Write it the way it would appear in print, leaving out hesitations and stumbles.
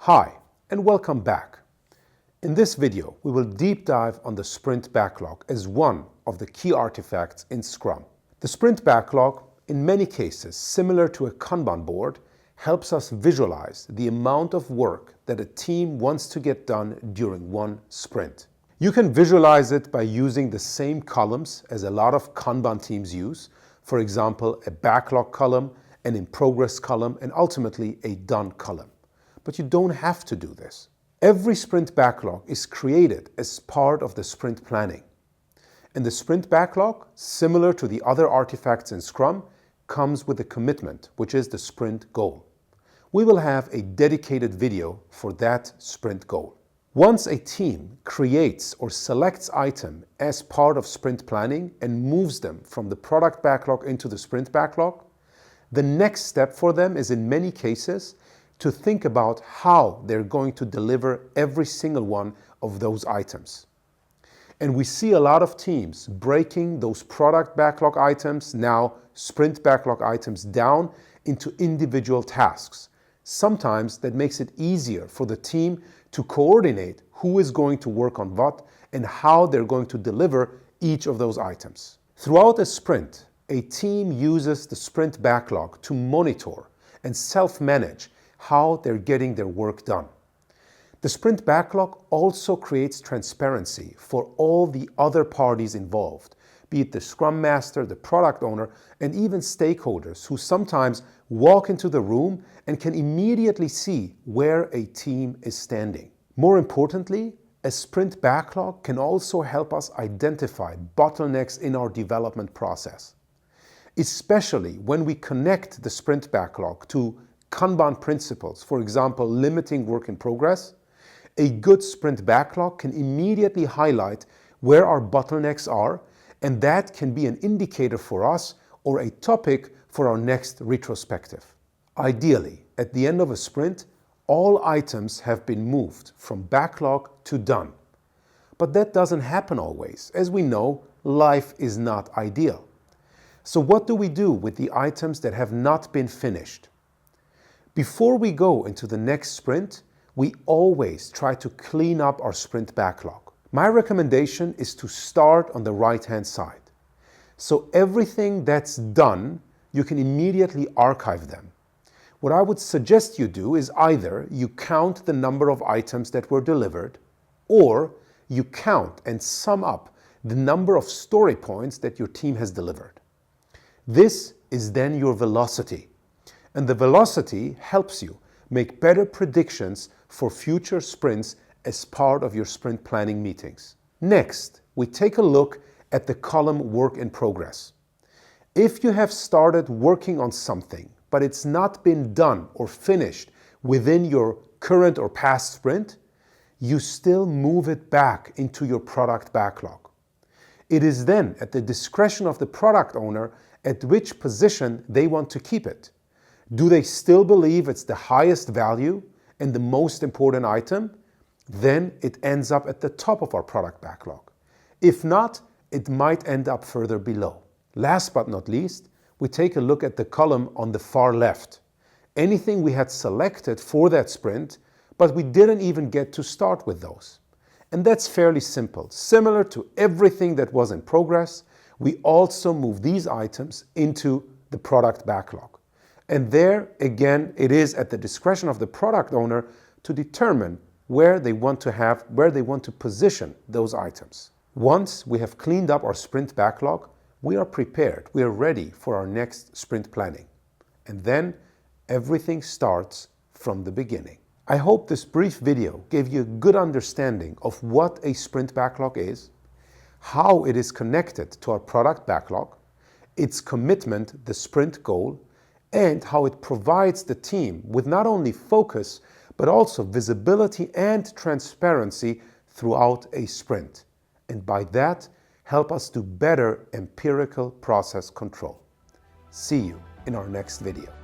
Hi, and welcome back. In this video, we will deep dive on the sprint backlog as one of the key artifacts in Scrum. The sprint backlog, in many cases similar to a Kanban board, helps us visualize the amount of work that a team wants to get done during one sprint. You can visualize it by using the same columns as a lot of Kanban teams use, for example, a backlog column, an in progress column, and ultimately a done column. But you don't have to do this. Every sprint backlog is created as part of the sprint planning. And the sprint backlog, similar to the other artifacts in Scrum, comes with a commitment, which is the sprint goal. We will have a dedicated video for that sprint goal. Once a team creates or selects items as part of sprint planning and moves them from the product backlog into the sprint backlog, the next step for them is in many cases to think about how they're going to deliver every single one of those items. And we see a lot of teams breaking those product backlog items, now sprint backlog items, down into individual tasks. Sometimes that makes it easier for the team to coordinate who is going to work on what and how they're going to deliver each of those items. Throughout a sprint, a team uses the sprint backlog to monitor and self-manage how they're getting their work done. The sprint backlog also creates transparency for all the other parties involved, be it the Scrum Master, the product owner, and even stakeholders who sometimes walk into the room and can immediately see where a team is standing. More importantly, a sprint backlog can also help us identify bottlenecks in our development process. Especially when we connect the sprint backlog to Kanban principles, for example, limiting work in progress, a good sprint backlog can immediately highlight where our bottlenecks are, and that can be an indicator for us or a topic for our next retrospective. Ideally, at the end of a sprint, all items have been moved from backlog to done. But that doesn't happen always. As we know, life is not ideal. So what do we do with the items that have not been finished? Before we go into the next sprint, we always try to clean up our sprint backlog. My recommendation is to start on the right-hand side. So everything that's done, you can immediately archive them. What I would suggest you do is either you count the number of items that were delivered, or you count and sum up the number of story points that your team has delivered. This is then your velocity. And the velocity helps you make better predictions for future sprints as part of your sprint planning meetings. Next, we take a look at the column work in progress. If you have started working on something, but it's not been done or finished within your current or past sprint, you still move it back into your product backlog. It is then at the discretion of the product owner at which position they want to keep it. Do they still believe it's the highest value and the most important item? Then it ends up at the top of our product backlog. If not, it might end up further below. Last but not least, we take a look at the column on the far left. Anything we had selected for that sprint, but we didn't even get to start with those. And that's fairly simple. Similar to everything that was in progress, we also move these items into the product backlog. And there, again, it is at the discretion of the product owner to determine where they want to position those items. Once we have cleaned up our sprint backlog, we are prepared, we are ready for our next sprint planning. And then everything starts from the beginning. I hope this brief video gave you a good understanding of what a sprint backlog is, how it is connected to our product backlog, its commitment, the sprint goal, and how it provides the team with not only focus, but also visibility and transparency throughout a sprint. And by that, help us do better empirical process control. See you in our next video.